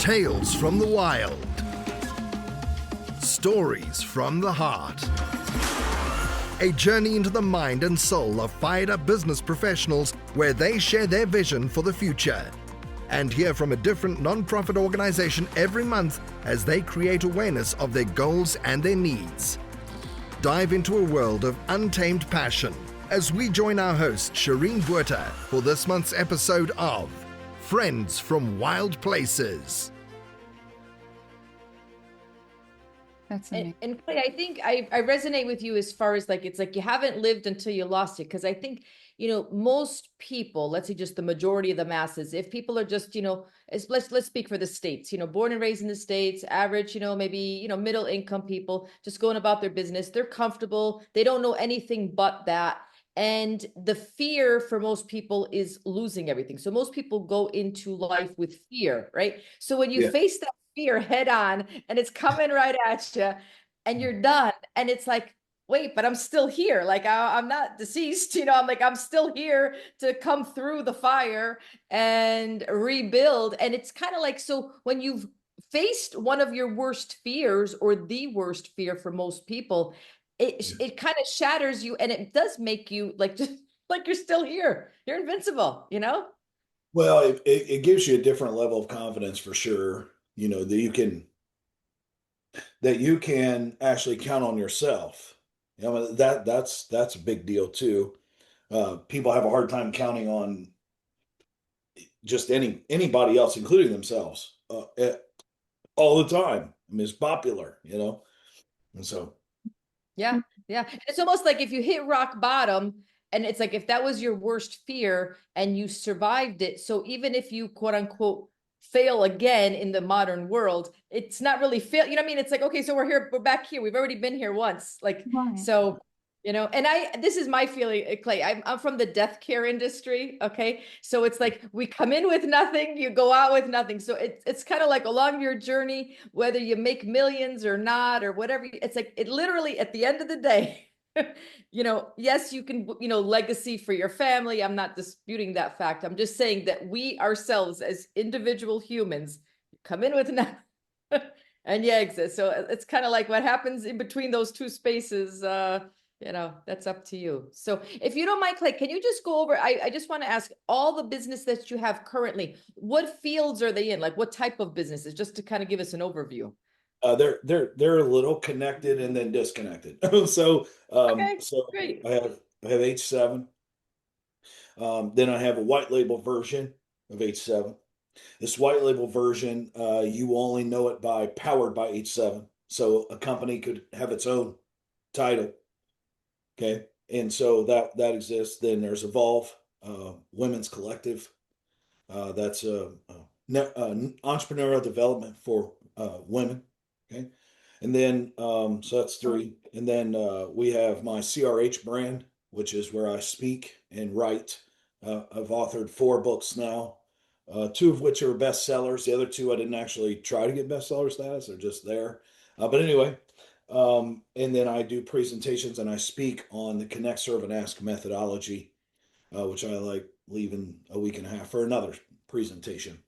Tales from the wild. Stories from the heart. A journey into the mind and soul of fired-up business professionals where they share their vision for the future. And hear from a different non-profit organization every month as they create awareness of their goals and their needs. Dive into a world of untamed passion as we join our host, Shireen Buerta, for this month's episode of Friends from Wild Places. That's amazing. And Clay, I think I resonate with you as far as like, it's like you haven't lived until you lost it. Because I think, most people, let's say just the majority of the masses, if people are just, let's speak for the States, born and raised in the States, average, maybe, middle income people just going about their business. They're comfortable. They don't know anything but that. And the fear for most people is losing everything. So most people go into life with fear, right? So when you face that fear head on and it's coming right at you and you're done, and it's like, wait, but I'm still here. Like I'm not deceased, I'm still here to come through the fire and rebuild. And it's kind of like, so when you've faced one of your worst fears, or the worst fear for most people, it kind of shatters you, and it does make you just like you're still here. You're invincible, Well, it gives you a different level of confidence for sure. That you can actually count on yourself. That's a big deal too. People have a hard time counting on just anybody else, including themselves, all the time. I mean, it's popular, and so. Yeah. It's almost like if you hit rock bottom, and it's like if that was your worst fear and you survived it. So even if you quote unquote fail again in the modern world, it's not really fail. It's like, okay, so we're back here. We've already been here once. Like, right. So, and this is my feeling, Clay. I'm from the death care industry. Okay. So it's like we come in with nothing, you go out with nothing. So it's kind of like along your journey, whether you make millions or not, or whatever, it's like it literally at the end of the day, yes, you can, legacy for your family. I'm not disputing that fact. I'm just saying that we ourselves as individual humans come in with nothing and you exit. So it's kind of like what happens in between those two spaces, that's up to you. So if you don't mind, Clay, can you just go over, I just want to ask all the business that you have currently, what fields are they in? Like what type of businesses, just to kind of give us an overview. They're a little connected and then disconnected. Great. I have H7. Then I have a white label version of H7. This white label version, you only know it by powered by H7. So a company could have its own title. Okay. And so that exists. Then there's Evolve, Women's Collective. That's entrepreneurial development for women. Okay. And then, so that's 3. And then we have my CRH brand, which is where I speak and write. I've authored 4 books now, 2 of which are bestsellers. The other 2, I didn't actually try to get bestseller status. They're just there. But anyway, and then I do presentations and I speak on the Connect, Serve, and Ask methodology, which I like leaving a week and a half for another presentation.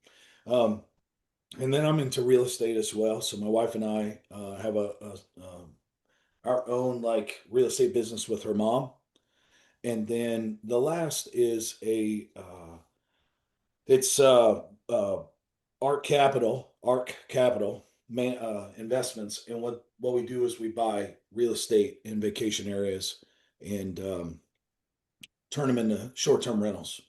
And then I'm into real estate as well. So my wife and I have our own real estate business with her mom. And then the last is it's ARC Capital investments. And what we do is we buy real estate in vacation areas and turn them into short-term rentals.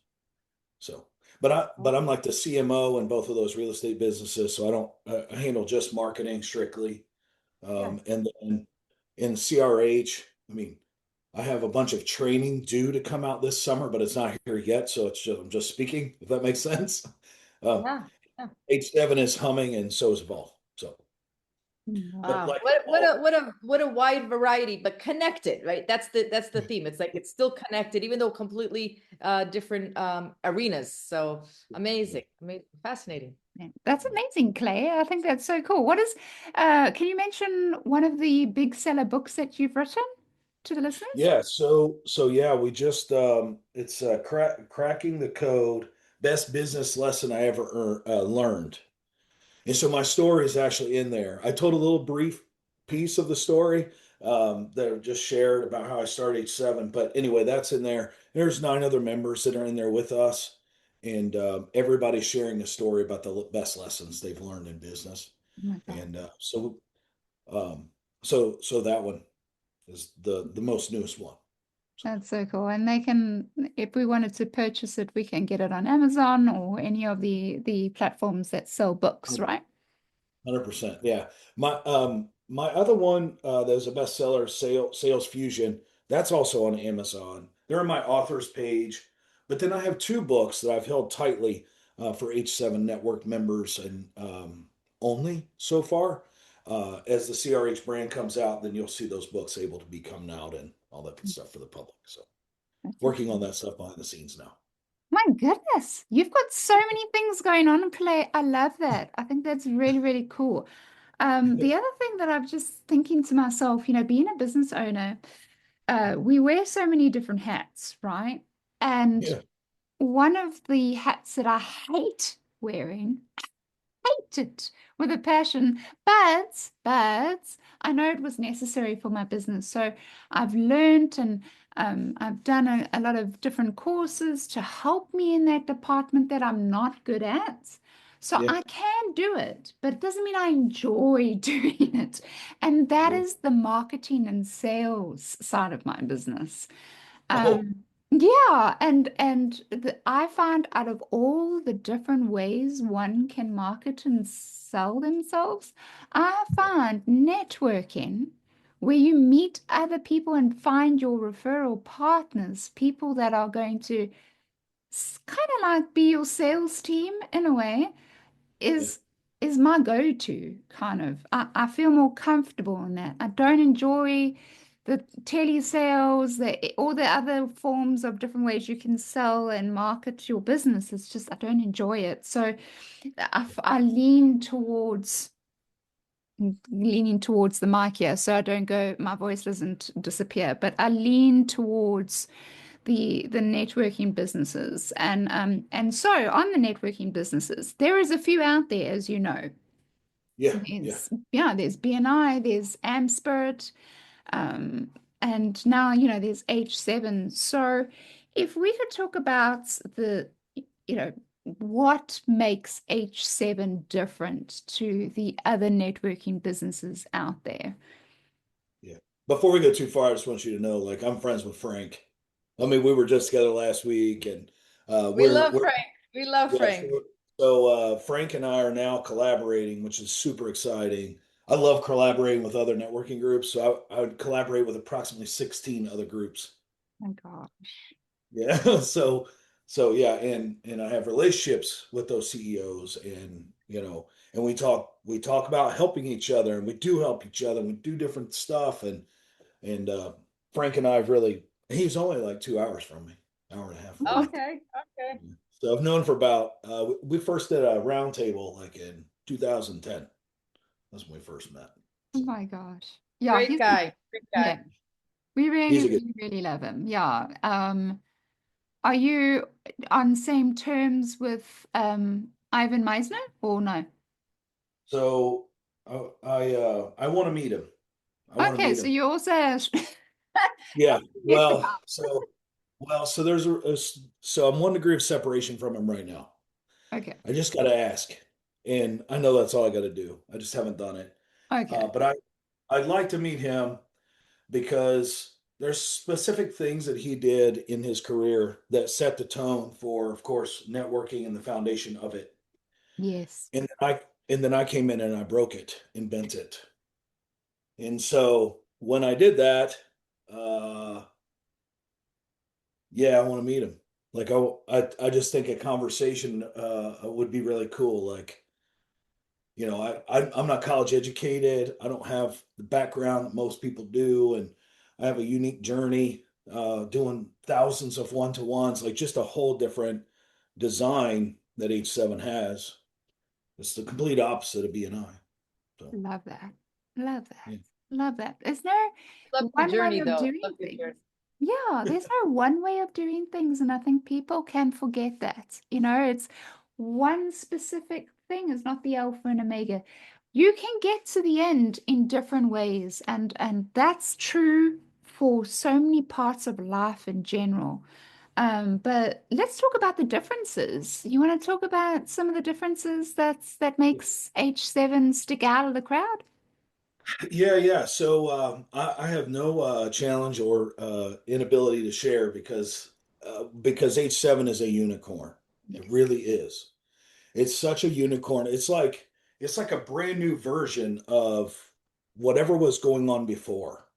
So. But I'm like the CMO in both of those real estate businesses, so I handle just marketing strictly. And then in CRH, I have a bunch of training due to come out this summer, but it's not here yet, so I'm just speaking, if that makes sense. H7 is humming, and so is Evolve. So. Wow. What a wide variety, but connected, right? That's the theme. It's like it's still connected, even though completely different arenas. So amazing, fascinating. Yeah, that's amazing, Clay. I think that's so cool. Can you mention one of the big seller books that you've written to the listeners? Yeah. So yeah, we just it's cracking the code. Best business lesson I ever learned. And so my story is actually in there. I told a little brief piece of the story that I just shared about how I started H7. But anyway, that's in there. There's 9 other members that are in there with us, and everybody's sharing a story about the best lessons they've learned in business. Oh my God. And um, so that one is the most newest one. That's so cool. And they can, if we wanted to purchase it, we can get it on Amazon or any of the platforms that sell books, right? 100%. Yeah. My other one that was a bestseller, Sales Fusion, that's also on Amazon. They're on my author's page. But then I have 2 books that I've held tightly for H7 network members and only so far. As the CRH brand comes out, then you'll see those books able to be coming out and all that good stuff for the public. So That's working on that stuff behind the scenes now. My goodness, you've got so many things going on, Clay. I love that. I think that's really, really cool. The other thing that I'm just thinking to myself, being a business owner, we wear so many different hats, right? And Yeah. one of the hats that I hate wearing, hate it with a passion, but I know it was necessary for my business. So I've learned and I've done a lot of different courses to help me in that department that I'm not good at. So Yeah. I can do it, but it doesn't mean I enjoy doing it. And that is the marketing and sales side of my business. Oh, Yeah, and I find out of all the different ways one can market and sell themselves, I find networking, where you meet other people and find your referral partners, people that are going to kind of like be your sales team in a way, yeah. is my go-to kind of. I feel more comfortable in that. I don't enjoy the telesales, all the other forms of different ways you can sell and market your business. It's just I don't enjoy it. So I leaning towards the mic here, so I don't go. My voice doesn't disappear, but I lean towards the networking businesses and so on the networking businesses there is a few out there, as you know. Yeah. Yeah. There's BNI, there's Amspirit, um and now there's H7. So if we could talk about the you know what makes H7 different to the other networking businesses out there. Yeah. Before we go too far, I just want you to know, like, I'm friends with Frank. I mean, we were just together last week, and We love we're Frank. We love yeah. Frank. So Frank and I are now collaborating, which is super exciting. I love collaborating with other networking groups, so I would collaborate with approximately 16 other groups. Oh my God. Yeah. So yeah, and I have relationships with those CEOs, and and we talk about helping each other, and we do help each other, and we do different stuff, and Frank and I have really, he's only like 2 hours from me, hour and a half away. Okay. Okay. So I've known for about we first did a round table like in 2010. That's when we first met. Oh So my gosh. Yeah, Great guy. Great yeah. guy. We really, he's a good. really, really love him. Yeah. Are you on same terms with Ivan Meisner or no? So I want to meet him. I want to Okay, meet so him. you also Yeah. get the Well, guy. so there's so I'm 1 degree of separation from him right now. Okay. I just got to ask, and I know that's all I got to do. I just haven't done it. Okay. But I'd like to meet him because there's specific things that he did in his career that set the tone for, of course, networking and the foundation of it. Yes. And then I came in and I broke it and bent it. And so when I did that, uh, yeah, I want to meet him. Like I just think a conversation would be really cool. Like, I'm not college educated. I don't have the background that most people do, and I have a unique journey doing thousands of one-to-ones, like just a whole different design that H7 has. It's the complete opposite of BNI. So Love that. Love that. yeah, Love that. Is there Love your one way journey, of though. doing Love your things? journey. Yeah, there's no one way of doing things, and I think people can forget that. It's one specific thing is not the alpha and omega. You can get to the end in different ways, and that's true for so many parts of life in general. But let's talk about the differences. You want to talk about some of the differences that makes H7 stick out of the crowd? Yeah. So I have no challenge or inability to share because H7 is a unicorn. It Yes. really is. It's such a unicorn. It's like a brand new version of whatever was going on before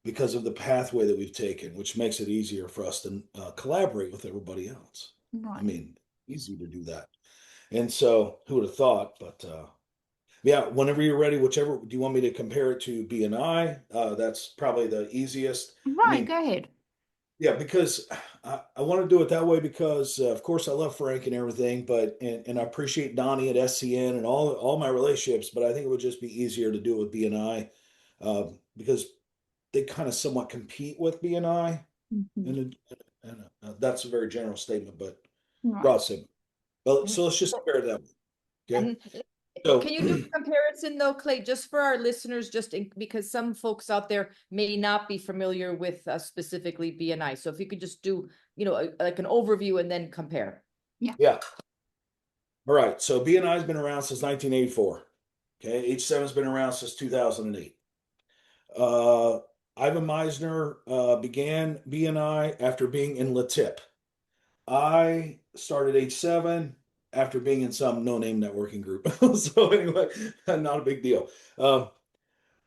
because of the pathway that we've taken, which makes it easier for us to collaborate with everybody else. I Right. mean, easy to do that. And so, who would have thought? But yeah, whenever you're ready, whichever, do you want me to compare it to BNI? That's probably the easiest. I Right, mean, go ahead. yeah, because I want to do it that way because, of course, I love Frank and everything, but and I appreciate Donnie at SCN and all my relationships, but I think it would just be easier to do it with BNI because they kind of somewhat compete with BNI, Mhm. and that's a very general statement, but Right. broad statement. Well, Mhm. so let's just compare that. Okay, And so can you do a comparison though, Clay, just for our listeners, because some folks out there may not be familiar with specifically BNI. So if you could just do, like an overview and then compare. yeah, all right. So BNI has been around since 1984. Okay, H7 has been around since 2008. Uh, Ivan Meisner began BNI after being in LaTip. I started H7 after being in some no-name networking group. So anyway, not a big deal.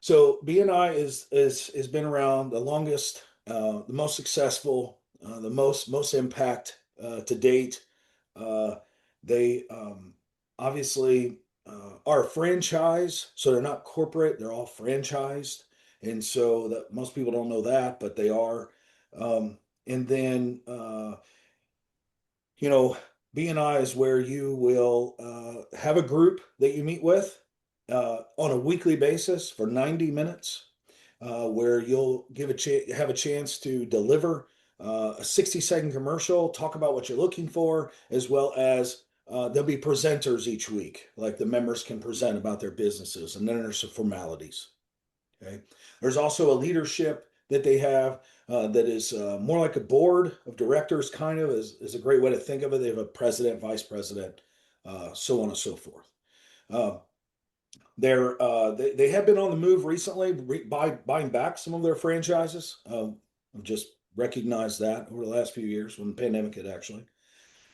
So BNI is has been around the longest, the most successful, the most impact to date. Uh, they obviously are a franchise, so they're not corporate; they're all franchised, and so that most people don't know that, but they are. And then you know, BNI is where you will have a group that you meet with on a weekly basis for 90 minutes, where you'll have a chance to deliver a 60-second commercial, talk about what you're looking for, as well as there'll be presenters each week, like the members can present about their businesses, and then there's some formalities. Okay. There's also a leadership that they have that is more like a board of directors, kind of is a great way to think of it. They have a president, vice president, so on and so forth. Uh, they have been on the move recently, buying back some of their franchises. I've just recognized that over the last few years when the pandemic hit, actually.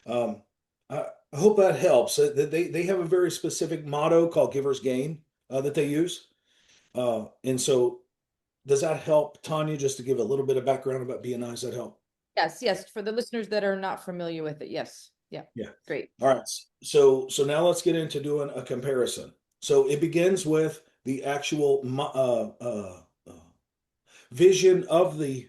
Um, I hope that helps. They have a very specific motto called "Givers Gain" that they use, and so does that help, Tanya, just to give a little bit of background about BNI? Does that help? Yes. For the listeners that are not familiar with it. Yes. Yeah. Yeah. Great. All right. So now let's get into doing a comparison. So it begins with the actual vision of the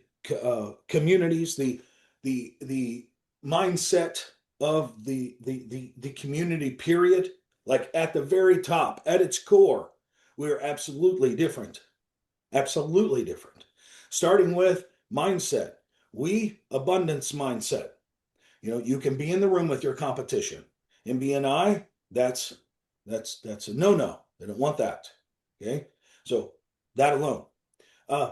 communities, the mindset of the community. Period. Like at the very top, at its core, we're absolutely different. Absolutely different. Starting with mindset. We abundance mindset. You can be in the room with your competition. In BNI, that's a no-no. They don't want that. Okay. So that alone. Uh,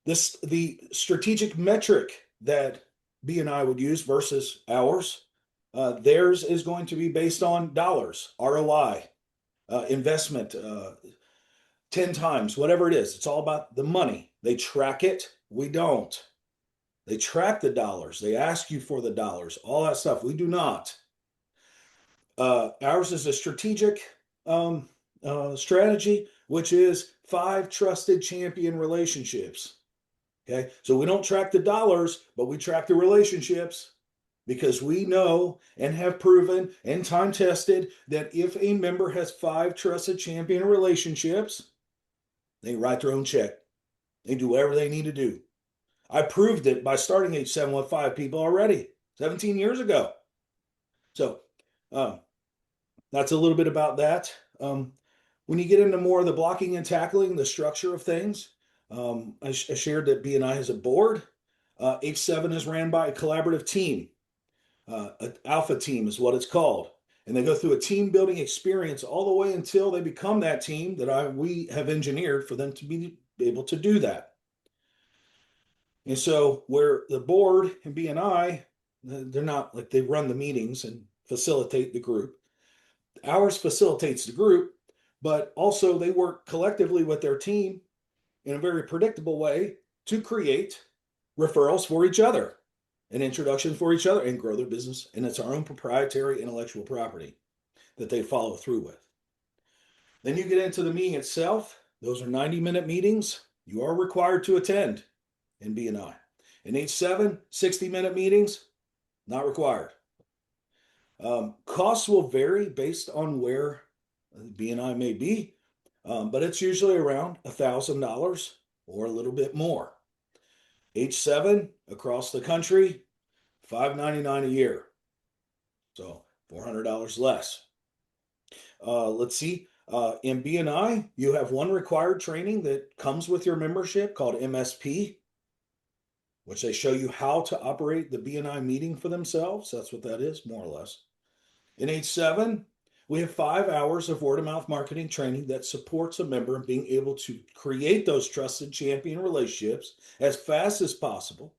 the strategic metric that BNI would use versus ours, theirs is going to be based on dollars, ROI, investment, 10 times, whatever it is. It's all about the money. They track it. We don't. They track the dollars. They ask you for the dollars, all that stuff. We do not. Ours is a strategic strategy, which is 5 trusted champion relationships. Okay. So we don't track the dollars, but we track the relationships because we know and have proven and time tested that if a member has 5 trusted champion relationships, they write their own check. They do whatever they need to do. I proved it by starting H7 with 5 people already 17 years ago. So um, that's a little bit about that. When you get into more of the blocking and tackling, the structure of things, I shared that BNI has a board. H7 is ran by a collaborative team. An alpha team is what it's called. And they go through a team building experience all the way until they become that team that we have engineered for them to be able to do that. And so where the board and BNI, they're not like they run the meetings and facilitate the group. Ours facilitates the group, but also they work collectively with their team in a very predictable way to create referrals for each other, an introduction for each other, and grow their business. And it's our own proprietary intellectual property that they follow through with. Then you get into the meeting itself. Those are 90-minute meetings. You are required to attend in BNI. In H7, 60-minute meetings, not required. Costs will vary based on where BNI may be, but it's usually around $1,000 or a little bit more. H7 across the country, $599 a year, so $400 less. Let's see. In BNI, you have one required training that comes with your membership called MSP, which they show you how to operate the BNI meeting for themselves. That's what that is, more or less. In H7, we have 5 hours of word of mouth marketing training that supports a member in being able to create those trusted champion relationships as fast as possible,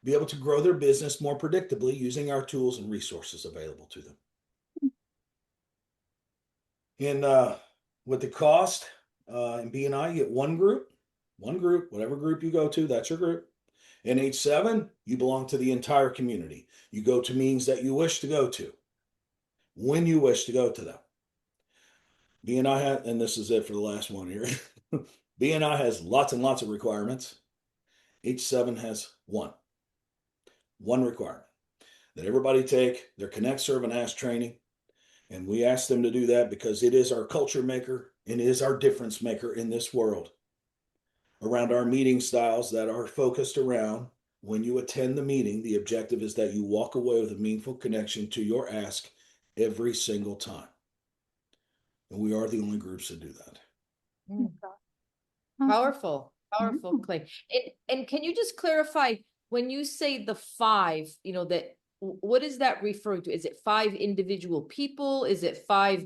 be able to grow their business more predictably using our tools and resources available to them. And with the cost, in BNI, you get one group, whatever group you go to, that's your group. In H7, you belong to the entire community. You go to meetings that you wish to go to, when you wish to go to them. BNI and this is it for the last one here. BNI has lots and lots of requirements. H7 has one requirement that everybody take their Connect, Serve, and Ask training. And we ask them to do that because it is our culture maker and it is our difference maker in this world around our meeting styles that are focused around when you attend the meeting. The objective is that you walk away with a meaningful connection to your ask every single time. And we are the only groups that do that. Powerful, Clay. And can you just clarify when you say the 5, that what is that referring to? Is it 5 individual people? Is it 5?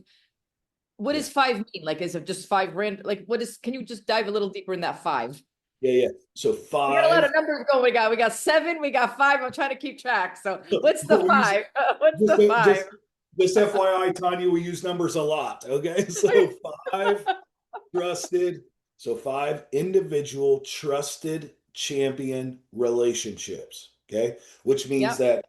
What does 5 mean? Like, is it just 5 random? Like, can you just dive a little deeper in that 5? Yeah. So 5. We got a lot of numbers going. We got 7, we got 5. I'm trying to keep track. So what's the 5? What's the 5? Just FYI, Tanya, we use numbers a lot. Okay. So 5 trusted. So 5 individual trusted champion relationships. Okay. Which means that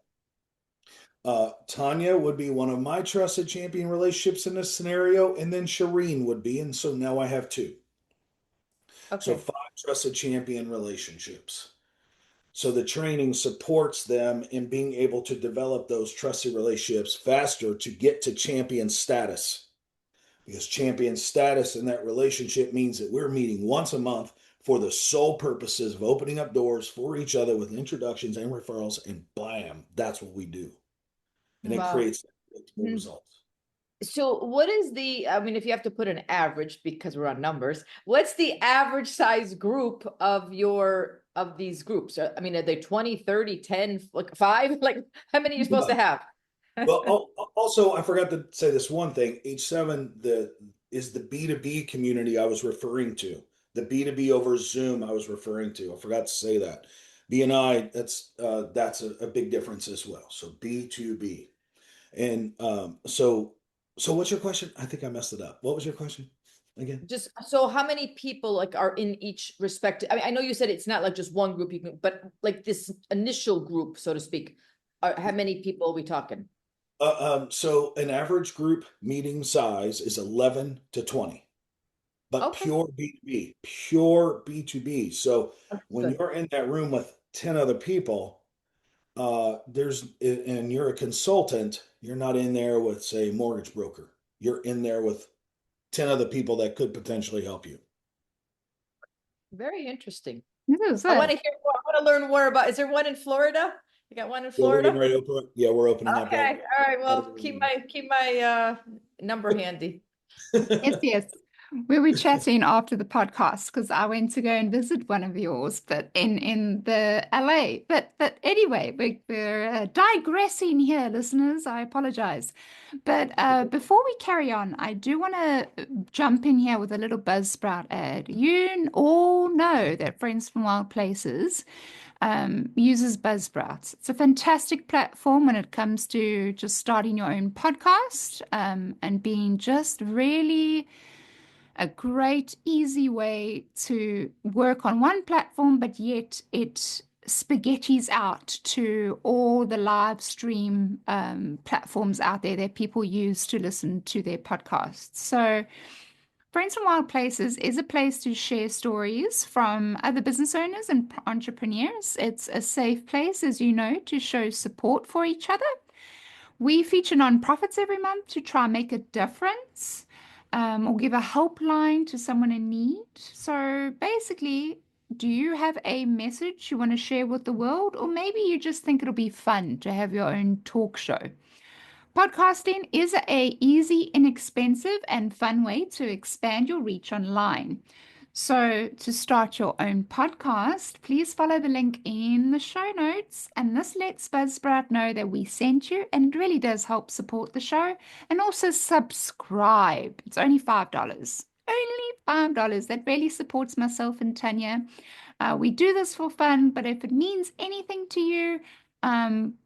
Tanya would be one of my trusted champion relationships in this scenario, and then Shireen would be, and so now I have 2. Okay. So 5 trusted champion relationships. So the training supports them in being able to develop those trusted relationships faster to get to champion status. Because champion status in that relationship means that we're meeting once a month for the sole purposes of opening up doors for each other with introductions and referrals, and bam, that's what we do. And it creates results. So what is if you have to put an average, because we're on numbers, what's the average size group of these groups? Are they 20, 30, 10, like 5? Like, how many are you supposed to have? Well, also, I forgot to say this one thing. H7 is the B2B community I was referring to. The B2B over Zoom I was referring to. I forgot to say that. BNI, that's a big difference as well. So B2B. And so what's your question? I think I messed it up. What was your question again? Just so how many people are in each respective? I know you said it's not like just one group, but like this initial group, so to speak. How many people are we talking? So an average group meeting size is 11 to 20, but pure B2B. So when you're in that room with 10 other people, and you're a consultant, you're not in there with, say, mortgage broker. You're in there with 10 other people that could potentially help you. Very interesting. I want to hear more. I want to learn more about. Is there one in Florida? You got one in Florida? We're getting ready to open. Yeah, we're opening up. Okay. All right. Well, keep my number handy. Yes. We were chatting after the podcast because I went to go and visit one of yours, but in the LA. But anyway, we're digressing here, listeners. I apologize. But before we carry on, I do want to jump in here with a little Buzzsprout ad. You all know that Friends from Wild Places uses Buzzsprout. It's a fantastic platform when it comes to just starting your own podcast and being just really a great, easy way to work on one platform, but yet it spaghettis out to all the live stream platforms out there that people use to listen to their podcasts. So, Friends from Wild Places is a place to share stories from other business owners and entrepreneurs. It's a safe place, as you know, to show support for each other. We feature nonprofits every month to try and make a difference or give a helpline to someone in need. So basically, do you have a message you want to share with the world? Or maybe you just think it'll be fun to have your own talk show. Podcasting is a easy, inexpensive, and fun way to expand your reach online. So to start your own podcast, please follow the link in the show notes. And this lets Buzzsprout know that we sent you, and it really does help support the show. And also subscribe. It's only $5. Only $5. That really supports myself and Tanya. We do this for fun, but if it means anything to you,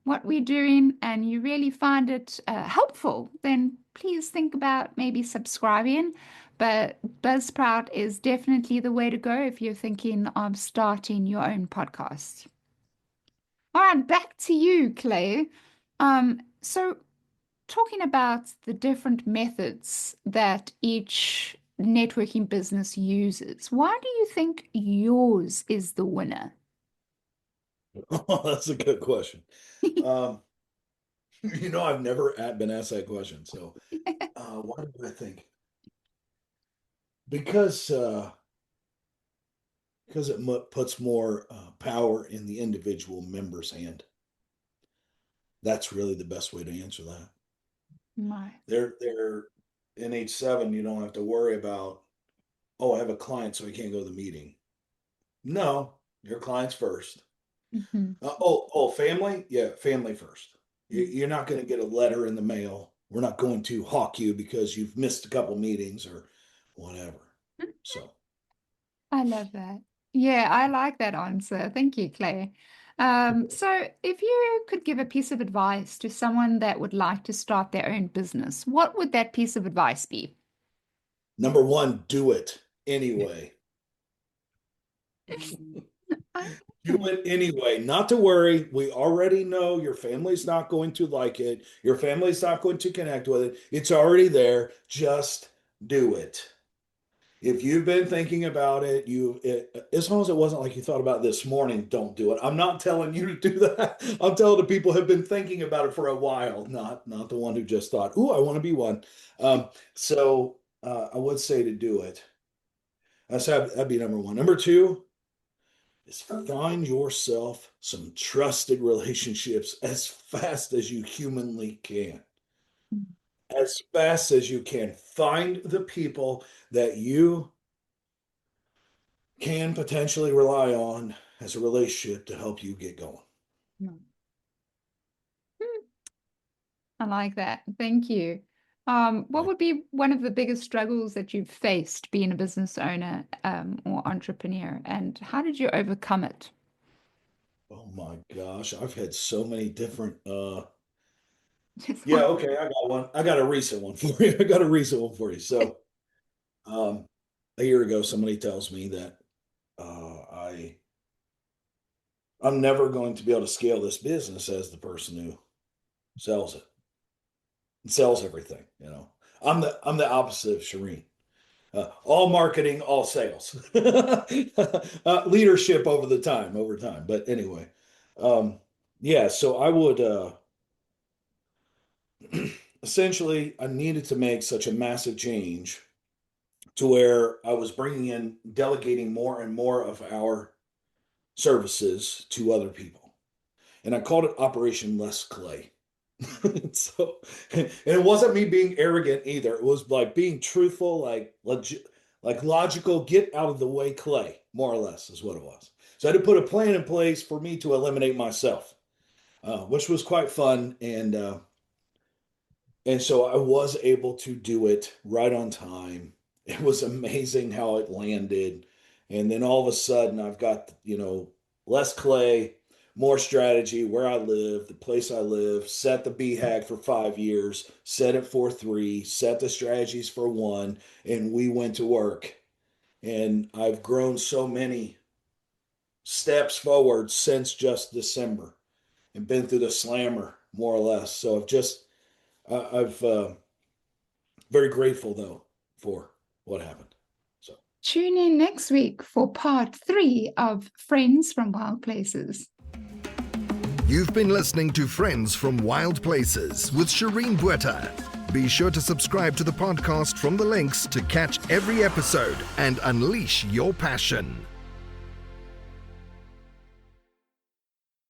what we're doing, and you really find it helpful, then please think about maybe subscribing. But Buzzsprout is definitely the way to go if you're thinking of starting your own podcast. All right, back to you, Clay. So talking about the different methods that each networking business uses, why do you think yours is the winner? Oh, that's a good question. I've never been asked that question. So, why do I think? Because it puts more power in the individual member's hand. That's really the best way to answer that. My. They're in H7. You don't have to worry about, oh, I have a client, so I can't go to the meeting. No, your client's first. Family? Yeah, family first. You're not going to get a letter in the mail. We're not going to hawk you because you've missed a couple meetings or whatever. So I love that. Yeah, I like that answer. Thank you, Clay. So if you could give a piece of advice to someone that would like to start their own business, what would that piece of advice be? number one, do it anyway. Do it anyway. Not to worry. We already know your family's not going to like it. Your family's not going to connect with it. It's already there. Just do it. If you've been thinking about it, as long as it wasn't like you thought about it this morning, don't do it. I'm not telling you to do that. I'm telling the people who have been thinking about it for a while, not the one who just thought, "Ooh, I want to be one." So I would say to do it. That'd be number one. Number two is find yourself some trusted relationships as fast as you humanly can. As fast as you can. Find the people that you can potentially rely on as a relationship to help you get going. I like that. Thank you. What would be one of the biggest struggles that you've faced being a business owner or entrepreneur, and how did you overcome it? Oh my gosh, I've had so many different Just yeah, one. okay, I got one. I got a recent one for you. I got a recent one for you. So a year ago, somebody tells me that I'm never going to be able to scale this business as the person who sells it and sells everything. I'm the opposite of Shireen. All marketing, all sales, leadership over time. But anyway, yeah. So I would essentially, I needed to make such a massive change to where I was bringing in, delegating more and more of our services to other people, and I called it Operation Less Clay. So, and it wasn't me being arrogant either. It was like being truthful, like legit. like logical, get out of the way clay, more or less is what it was. So I had to put a plan in place for me to eliminate myself, which was quite fun. And so I was able to do it right on time. It was amazing how it landed. And then all of a sudden I've got, less clay, more strategy, where I live, the place I live, set the BHAG for 5 years, set it for 3, set the strategies for 1, and we went to work. And I've grown so many steps forward since just December and been through the slammer more or less. So I've very grateful though for what happened. So Tune in next week for part 3 of Friends from Wild Places. You've been listening to Friends from Wild Places with Shireen Bueta. Be sure to subscribe to the podcast from the links to catch every episode and unleash your passion.